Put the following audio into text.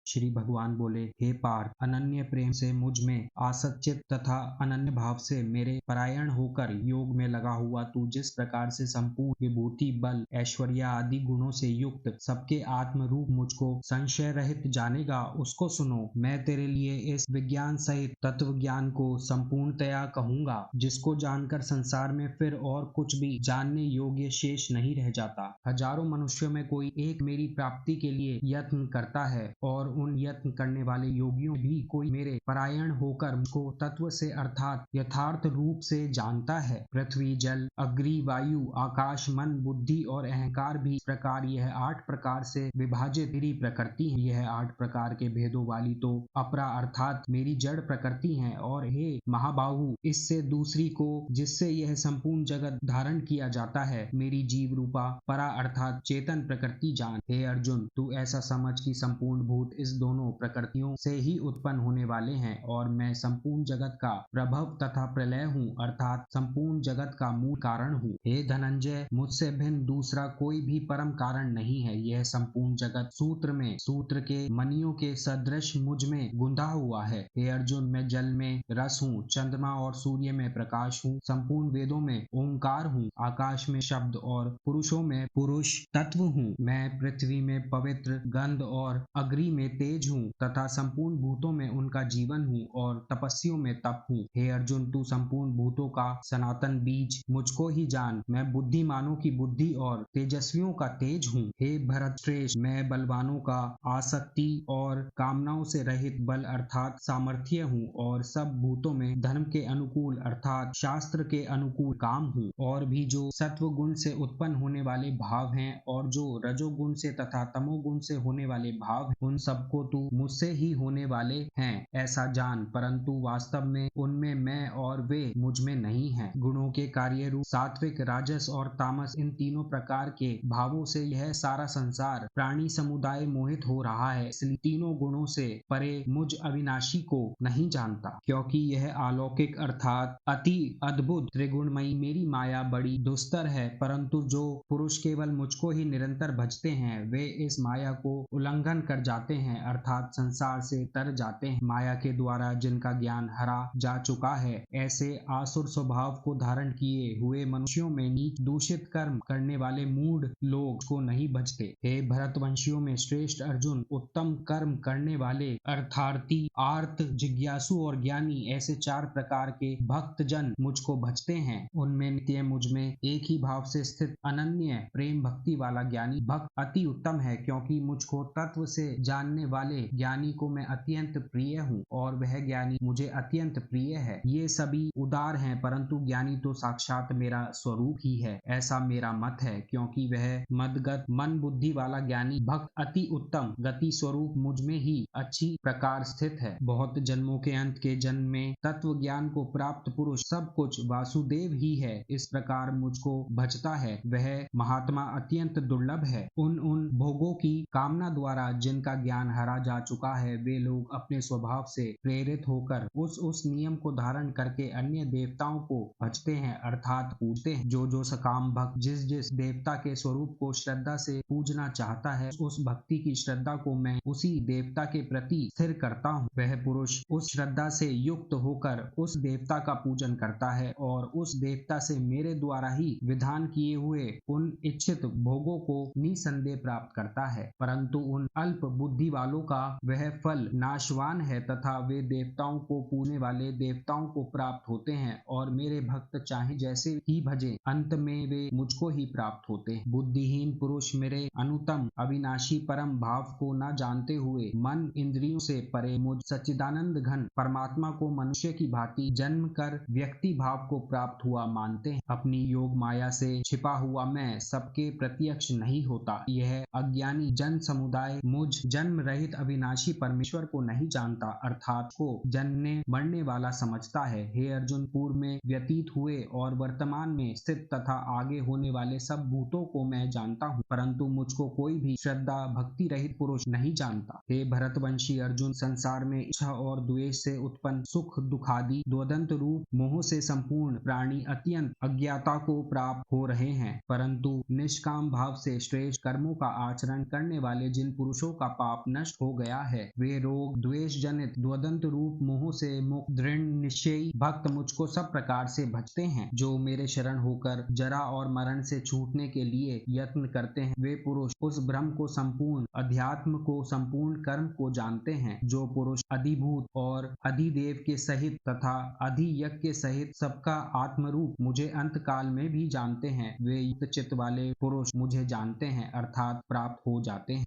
श्री भगवान बोले, हे पार्थ, अनन्य प्रेम से मुझ में आसक्त तथा अनन्य भाव से मेरे परायण होकर योग में लगा हुआ तू जिस प्रकार से संपूर्ण विभूति, बल, ऐश्वर्य आदि गुणों से युक्त सबके आत्म रूप मुझको संशय रहित जानेगा, उसको सुनो। मैं तेरे लिए इस विज्ञान सहित तत्व ज्ञान को संपूर्णतया कहूंगा, जिसको जानकर संसार में फिर और कुछ भी जानने योग्य शेष नहीं रह जाता। हजारों मनुष्यों में कोई एक मेरी प्राप्ति के लिए यत्न करता है, और उन यत्न करने वाले योगियों भी कोई मेरे परायण होकर मुझको तत्व से अर्थात यथार्थ रूप से जानता है। पृथ्वी, जल, अग्नि, वायु, आकाश, मन, बुद्धि और अहंकार भी इस प्रकार यह 8 प्रकार से विभाजित मेरी प्रकृति है। यह 8 प्रकार के भेदों वाली तो अपरा अर्थात मेरी जड़ प्रकृति है। और हे महाबाहु, इससे दूसरी को जिससे यह संपूर्ण जगत धारण किया जाता है, मेरी जीव रूपा परा अर्थात चेतन प्रकृति जान। हे अर्जुन, तू ऐसा समझ कि संपूर्ण भूत इस दोनों प्रकृतियों से ही उत्पन्न होने वाले हैं, और मैं संपूर्ण जगत का प्रभव तथा प्रलय हूँ, अर्थात संपूर्ण जगत का मूल कारण हूँ। हे धनंजय, मुझसे भिन्न दूसरा कोई भी परम कारण नहीं है। यह संपूर्ण जगत सूत्र के मणियों के सदृश मुझ में गुंधा हुआ है। हे अर्जुन, मैं जल में रस हूँ, चंद्रमा और सूर्य में प्रकाश हूँ, संपूर्ण वेदों में ओंकार हूँ, आकाश में शब्द और पुरुषों में पुरुष तत्व हूँ। मैं पृथ्वी में पवित्र गंध और अग्नि में तेज हूँ, तथा संपूर्ण भूतों में उनका जीवन हूँ, और तपस्वियों में तप हूँ। हे अर्जुन, तू संपूर्ण भूतों का सनातन बीज मुझको ही जान। मैं बुद्धिमानों की बुद्धि और तेजस्वियों का तेज हूँ। हे भरत श्रेष्ठ, मैं बलवानों का आसक्ति और कामनाओं से रहित बल अर्थात सामर्थ्य हूँ, और सब भूतों में धर्म के अनुकूल अर्थात शास्त्र के अनुकूल काम हूँ। और भी जो सत्व गुण से उत्पन्न होने वाले भाव हैं, और जो रजोगुण से तथा तमोगुण से होने वाले भाव हैं, उन सबको तू मुझसे ही होने वाले हैं ऐसा जान, परंतु वास्तव में उनमें मैं और वे मुझ में नहीं हैं। गुणों के कार्य रूप सात्विक, राजस और तामस, इन तीनों प्रकार के भावों से यह सारा संसार प्राणी समुदाय मोहित हो रहा है। इसलिए तीनों गुणों से परे मुझ अविनाशी को नहीं जानता, क्योंकि यह अलौकिक अर्थात अति अद्भुत त्रिगुणमयी मेरी माया बड़ी दुस्तर है। परंतु जो पुरुष केवल मुझको ही निरंतर भजते हैं, वे इस माया को उल्लंघन कर जाते हैं, अर्थात संसार से तर जाते हैं। माया के द्वारा जिनका ज्ञान हरा जा चुका है, ऐसे आसुर स्वभाव को धारण किए हुए मनुष्यों में नीच दूषित कर्म करने वाले मूढ़ लोग को नहीं भजते। हे भरतवंशियों में श्रेष्ठ अर्जुन, उत्तम कर्म करने वाले अर्थार्थी, आर्त, जिज्ञासु और ज्ञानी, ऐसे 4 प्रकार के भक्त जन मुझको भजते हैं। उनमें नित्य मुझ में एक ही भाव से स्थित अनन्य प्रेम भक्ति वाला ज्ञानी भक्त अति उत्तम है, क्योंकि मुझको तत्व से जानने वाले ज्ञानी को मैं अत्यंत प्रिय हूँ, और वह ज्ञानी मुझे अत्यंत प्रिय है। ये सभी उदार हैं, परंतु ज्ञानी तो साक्षात मेरा स्वरूप ही है, ऐसा मेरा मत है। क्योंकि वह मदगत मन बुद्धि वाला ज्ञानी भक्त अति उत्तम गति स्वरूप मुझ में ही अच्छी प्रकार स्थित है। बहुत जन्मों के अंत के जन्म में तत्व ज्ञान को प्राप्त पुरुष सब कुछ वासुदेव ही है, इस प्रकार मुझको भजता है, वह महात्मा अत्यंत दुर्लभ है। उन भोगों की कामना द्वारा जिनका ज्ञान हरा जा चुका है, वे लोग अपने स्वभाव से प्रेरित होकर उस नियम को धारण करके अन्य देवताओं को भजते हैं अर्थात पूजते हैं। जो सकाम भक्त जिस देवता के स्वरूप को श्रद्धा से पूजना चाहता है, उस भक्ति की श्रद्धा को मैं उसी देवता के प्रति स्थिर करता हूँ। वह पुरुष उस श्रद्धा से युक्त होकर उस देवता का पूजन करता है, और उस देवता से मेरे द्वारा ही विधान किए हुए उन इच्छित भोगों को निसंदेह प्राप्त करता है। परंतु उन अल्प बुद्धि वालों का वह फल नाशवान है, तथा वे देवताओं को पूजने वाले देवताओं को प्राप्त होते हैं, और मेरे भक्त चाहे जैसे ही भजे, अंत में वे मुझको ही प्राप्त होते हैं। बुद्धिहीन पुरुष मेरे अनुतम अविनाशी परम भाव को न जानते हुए मन इंद्रियों से परे मुझ सच्चिदानंद घन परमात्मा को मनुष्य की भांति जन्म कर व्यक्ति भाव को प्राप्त हुआ मानते हैं। अपनी योग माया से छिपा हुआ मैं सबके प्रत्यक्ष नहीं होता। यह अज्ञानी जन समुदाय मुझ जन्म रहित अविनाशी परमेश्वर को नहीं जानता, अर्थात को जन्मने मरने वाला समझता है। हे अर्जुन, पूर्व में व्यतीत हुए और वर्तमान में स्थित तथा आगे होने वाले सब भूतों को मैं जानता हूँ, परंतु मुझको कोई भी श्रद्धा भक्ति रहित पुरुष नहीं जानता। हे भरतवंशी अर्जुन, संसार में इच्छा और द्वेष से उत्पन्न सुख दुखादि द्वंद्व रूप मोह से संपूर्ण प्राणी अत्यंत अज्ञाता को प्राप्त हो रहे हैं, परंतु निष्काम भाव से श्रेष्ठ कर्मों का आचरण करने वाले जिन पुरुषों का पाप नष्ट हो गया है। वे रोग, द्वेष जनित द्वंद्व रूप मोह से मुक्त दृढ़ निश्चयी भक्त मुझको सब प्रकार से भजते हैं। जो मेरे शरण होकर जरा और मरण से छूटने के लिए यत्न करते हैं, वे पुरुष उस ब्रह्म को संपूर्ण, अध्यात्म को संपूर्ण, कर्म को जानते हैं। जो पुरुष अधिभूत और अधिदेव के सहित तथा अधियज्ञ के सहित सबका आत्मरूप मुझे अंत काल में भी जानते हैं, वे युक्त चित्त वाले पुरुष मुझे जानते हैं अर्थात प्राप्त हो जाते हैं।